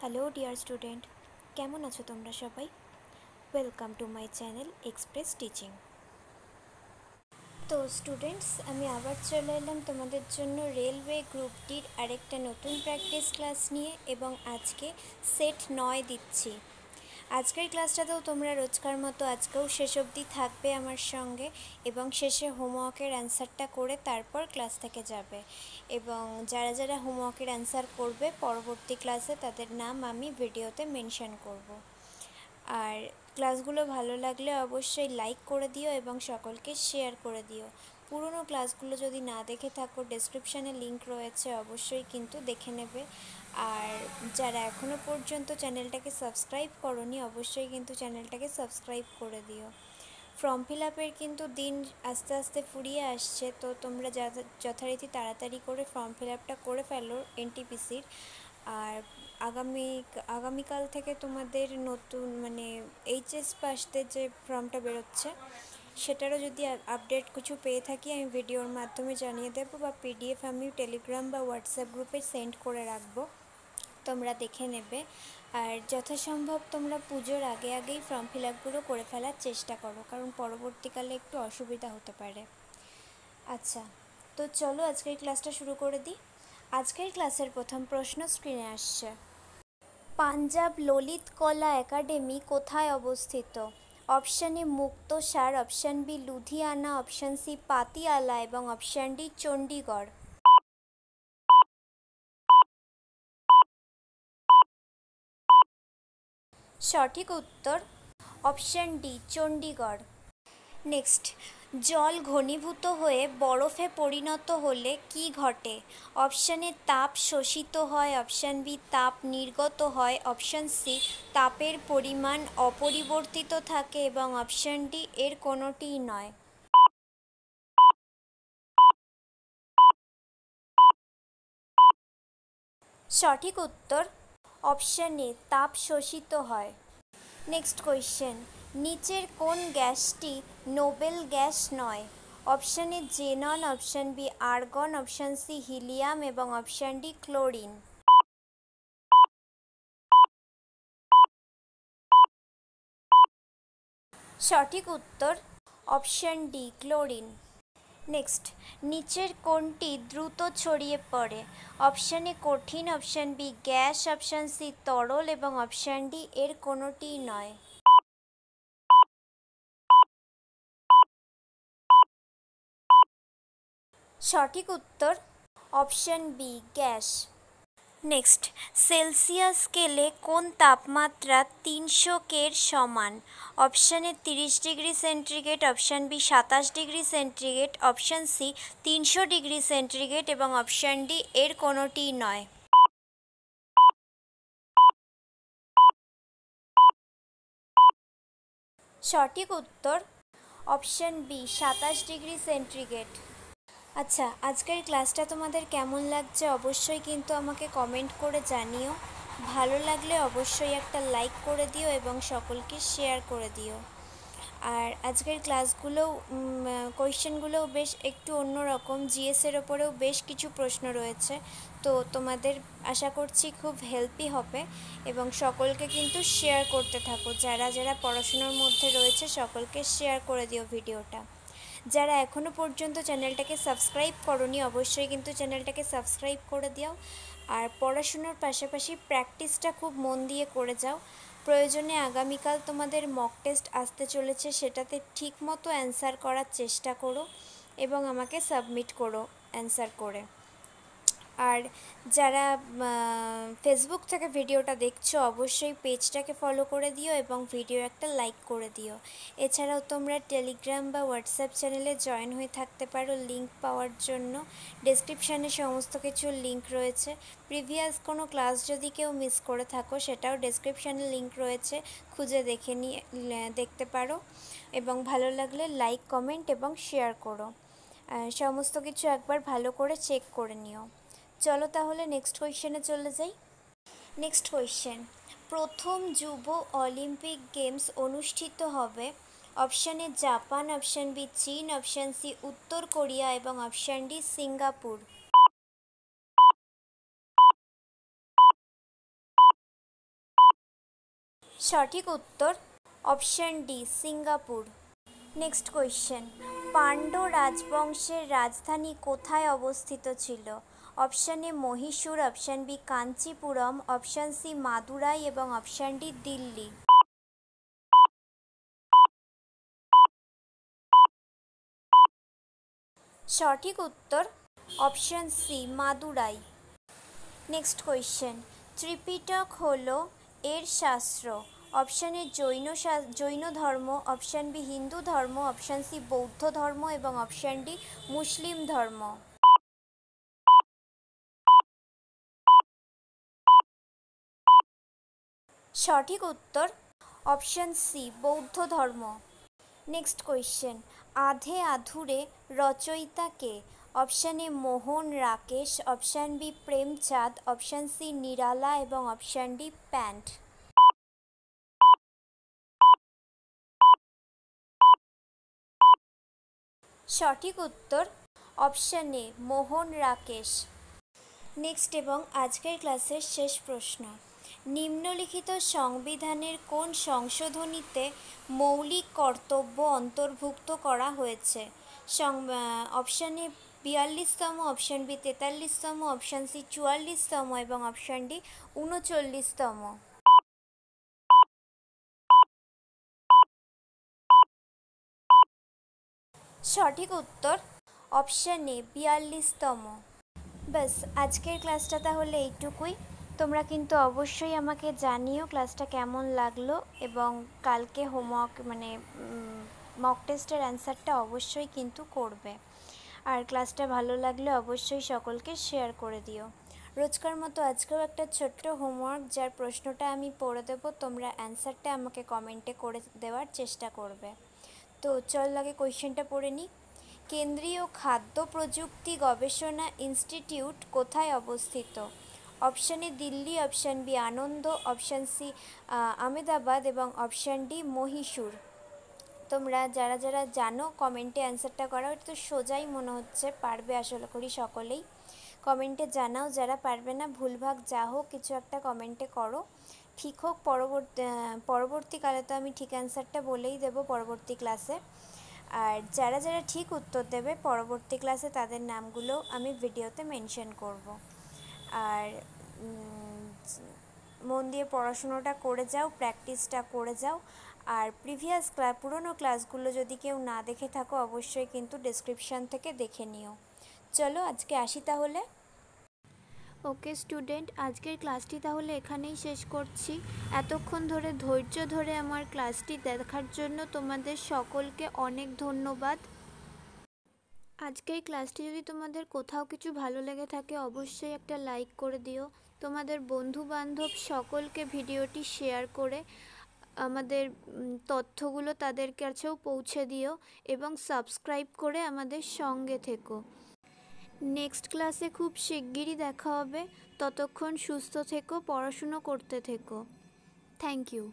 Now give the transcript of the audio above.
Hello dear student, কেমন আছো তোমরা সবাই? Welcome to my channel express teaching. তো স্টুডেন্টস, আমি আবার চলে এলাম তোমাদের জন্য রেলওয়ে গ্রুপ ডির আরেকটা নতুন প্র্যাকটিস ক্লাস নিয়ে, এবং আজকে সেট 9 দিচ্ছি। আজকের ক্লাসটাতেও তোমরা রোজকার মতো আজকেও শেষ অবধি থাকবে আমার সঙ্গে, এবং শেষে হোমওয়ার্কের অ্যান্সারটা করে তারপর ক্লাস থেকে যাবে। এবং যারা যারা হোমওয়ার্কের অ্যান্সার করবে পরবর্তী ক্লাসে তাদের নাম আমি ভিডিওতে মেনশন করব। আর ক্লাসগুলো ভালো লাগলে অবশ্যই লাইক করে দিও এবং সকলকে শেয়ার করে দিও। পুরনো ক্লাসগুলো যদি না দেখে থাকো, ডেসক্রিপশানে লিংক রয়েছে, অবশ্যই কিন্তু দেখে নেবে। আর যারা এখনও পর্যন্ত চ্যানেলটাকে সাবস্ক্রাইব করোনি, অবশ্যই কিন্তু চ্যানেলটাকে সাবস্ক্রাইব করে দিও। ফর্ম ফিল আপের কিন্তু দিন আস্তে আস্তে ফুরিয়ে আসছে, তো তোমরা যথারীতি তাড়াতাড়ি করে ফর্ম ফিল আপটা করে ফেলো এনটিপিসির। আর আগামীকাল থেকে তোমাদের নতুন এইচএস পাসদের যে ফর্মটা বেরোচ্ছে সেটারও যদি আপডেট কিছু পেয়ে থাকি আমি ভিডিওর মাধ্যমে জানিয়ে দেবো, বা পিডিএফ আমি টেলিগ্রাম বা হোয়াটসঅ্যাপ গ্রুপে সেন্ড করে রাখবো, তোমরা দেখে নেবে। আর যথাসম্ভব তোমরা পুজোর আগেই ফর্ম ফিল আপগুলো করে ফেলার চেষ্টা করো, কারণ পরবর্তীকালে একটু অসুবিধা হতে পারে। আচ্ছা, তো চলো আজকের ক্লাসটা শুরু করে দিই। আজকের ক্লাসের প্রথম প্রশ্ন স্ক্রিনে আসছে। পাঞ্জাব ললিত কলা একাডেমি কোথায় অবস্থিত? Option A Muktsar, option B Ludhiana, option C Patiala এবং অপশান ডি চণ্ডীগড়। সঠিক উত্তর অপশান ডি চণ্ডীগড়। নেক্সট, জল ঘনীভূত হয়ে বরফে পরিণত হলে কি ঘটে? অপশান এ তাপ শোষিত হয়, অপশান বি তাপ নির্গত হয়, অপশান সি তাপের পরিমাণ অপরিবর্তিত থাকে এবং অপশান ডি এর কোনোটিই নয়। সঠিক উত্তর অপশান এ তাপ শোষিত হয়। নেক্সট কোয়েশ্চেন, নিচের কোন গ্যাসটি নোবেল গ্যাস নয়? Option A xenon, option B argon, option C helium এবং অপশান ডি ক্লোরিন। সঠিক উত্তর অপশান ডি ক্লোরিন। নেক্সট, নিচের কোনটি দ্রুত ছড়িয়ে পড়ে? অপশান এ কঠিন, option B gas, option C তরল এবং অপশান ডি এর কোনোটিই নয়। সঠিক উত্তর option B gas. Next, Celsius স্কেলে কোন তাপমাত্রা 300 সমান? Option A 30 degree centigrade, option B 27 degree centigrade, option C 300 degree centigrade এবং অপশান ডি এর কোনোটিই নয়। সঠিক উত্তর অপশান বি 27 ডিগ্রি সেন্টিগ্রেড। আচ্ছা, আজকের ক্লাসটা তোমাদের কেমন লাগছে অবশ্যই কিন্তু আমাকে কমেন্ট করে জানিও। ভালো লাগলে অবশ্যই একটা লাইক করে দিও এবং সকলকে শেয়ার করে দিও। আর আজকের ক্লাসগুলোও কোয়েশ্চেনগুলোও বেশ একটু অন্যরকম, জিএসের ওপরেও বেশ কিছু প্রশ্ন রয়েছে, তো তোমাদের আশা করছি খুব হেল্পই হবে। এবং সকলকে কিন্তু শেয়ার করতে থাকো, যারা যারা পড়াশোনার মধ্যে রয়েছে সকলকে শেয়ার করে দিও ভিডিওটা। যারা এখনও পর্যন্ত চ্যানেলটাকে সাবস্ক্রাইব করোনি অবশ্যই কিন্তু চ্যানেলটাকে সাবস্ক্রাইব করে দিও। আর পড়াশুনোর পাশাপাশি প্র্যাকটিসটা খুব মন দিয়ে করে যাও। প্রয়োজনে আগামীকাল তোমাদের মক টেস্ট আসতে চলেছে, সেটাতে ঠিক মতো অ্যান্সার করার চেষ্টা করো এবং আমাকে সাবমিট করো অ্যান্সার করে। আর যারা ফেসবুক থেকে ভিডিওটা দেখছো অবশ্যই পেজটাকে ফলো করে দিও এবং ভিডিও একটা লাইক করে দিও। এছাড়াও তোমরা টেলিগ্রাম বা হোয়াটসঅ্যাপ চ্যানেলে জয়েন হয়ে থাকতে পারো লিংক পাওয়ার জন্য। ডেসক্রিপশানে সমস্ত কিছুর লিংক রয়েছে। প্রিভিয়াস কোনো ক্লাস যদি কেউ মিস করে থাকো সেটাও ডেসক্রিপশানে লিংক রয়েছে, খুঁজে দেখতে পারো। এবং ভালো লাগলে লাইক, কমেন্ট এবং শেয়ার করো। সমস্ত কিছু একবার ভালো করে চেক করে নিও। চলো তাহলে নেক্সট কোয়েশ্চেনে চলে যাই। নেক্সট কোয়েশ্চেন, প্রথম যুব অলিম্পিক গেমস অনুষ্ঠিত হবে? Option A Japan, option B চীন, অপশান সি উত্তর কোরিয়া এবং অপশান ডি সিঙ্গাপুর। সঠিক উত্তর option D Singapore. Next question, Pandya রাজবংশের রাজধানী কোথায় অবস্থিত ছিল? Option A Mysore, option B Kanchipuram, option C Madurai এবং অপশান ডি দিল্লি। সঠিক উত্তর option C Madurai. Next question, Tripitaka হলো এর শাস্ত্র? অপশান এ জৈন ধর্ম, অপশান বি হিন্দু ধর্ম, অপশান সি বৌদ্ধ ধর্ম এবং অপশান ডি মুসলিম ধর্ম। সঠিক উত্তর অপশান সি বৌদ্ধ ধর্ম। নেক্সট কোয়েশ্চেন, আধে আধুরে রচয়িতা কে? Option A Mohan Rakesh, option B Premchand, option C Nirala এবং অপশান ডি প্যান্ট। সঠিক উত্তর option A Mohan Rakesh. Next এবং আজকের ক্লাসের শেষ প্রশ্ন, নিম্নলিখিত সংবিধানের কোন সংশোধনীতে মৌলিক কর্তব্য অন্তর্ভুক্ত করা হয়েছে? অপশান এ 42তম, অপশান বি 43তম, অপশান সি 44তম এবং অপশান ডি 39তম। সঠিক উত্তর অপশান এ 42তম। ব্যাস আজকের ক্লাসটা তাহলে এইটুকুই। তোমরা কিন্তু অবশ্যই আমাকে জানিও ক্লাসটা কেমন লাগলো এবং কালকে হোমওয়ার্ক মক টেস্টের অ্যান্সারটা অবশ্যই কিন্তু করবে। আর ক্লাসটা ভালো লাগলে অবশ্যই সকলকে শেয়ার করে দিও। রোজকার মতো আজকেও একটা ছোট্ট হোমওয়ার্ক, যার প্রশ্নটা আমি পড়ে দেবো, তোমরা অ্যান্সারটা আমাকে কমেন্টে করে দেওয়ার চেষ্টা করবে। তো চল আগে কোয়েশ্চেনটা পড়ে নিই। কেন্দ্রীয় খাদ্য প্রযুক্তি গবেষণা ইনস্টিটিউট কোথায় অবস্থিত? Option A Delhi, option B Anand, option C Ahmedabad এবং অপশান ডি মহীশূর। তোমরা যারা যারা জানো কমেন্টে অ্যান্সারটা করা, তো সোজাই মনে হচ্ছে, পারবে আশা করি সকলেই। কমেন্টে জানাও, যারা পারবে না ভুলভাগ যা হোক কিছু একটা কমেন্টে করো, ঠিক হোক পরবর্তীকালে তো আমি ঠিক অ্যান্সারটা বলেই দেবো পরবর্তী ক্লাসে। আর যারা যারা ঠিক উত্তর দেবে পরবর্তী ক্লাসে তাদের নামগুলো আমি ভিডিওতে মেনশন করব। আর মন দিয়ে পড়াশুনোটা করে যাও, প্র্যাকটিসটা করে যাও। আর পুরনো ক্লাসগুলো যদি কেউ না দেখে থাকো অবশ্যই কিন্তু ডেসক্রিপশান থেকে দেখে নিও। চলো আজকে আসি তাহলে। ওকে স্টুডেন্ট, আজকের ক্লাসটি তাহলে এখানেই শেষ করছি। এতক্ষণ ধরে ধৈর্য ধরে আমার ক্লাসটি দেখার জন্য তোমাদের সকলকে অনেক ধন্যবাদ। আজকের ক্লাসটি যদি তোমাদের কোথাও কিছু ভালো লেগে থাকে অবশ্যই একটা লাইক করে দিও। তোমাদের বন্ধু বান্ধব সকলকে ভিডিওটি শেয়ার করে আমাদের তথ্যগুলো তাদের কাছেও পৌঁছে দিও এবং সাবস্ক্রাইব করে আমাদের সঙ্গে থেকো। নেক্সট ক্লাসে খুব শিগগিরই দেখা হবে। ততক্ষণ সুস্থ থেকো, পড়াশুনো করতে থেকো। Thank you.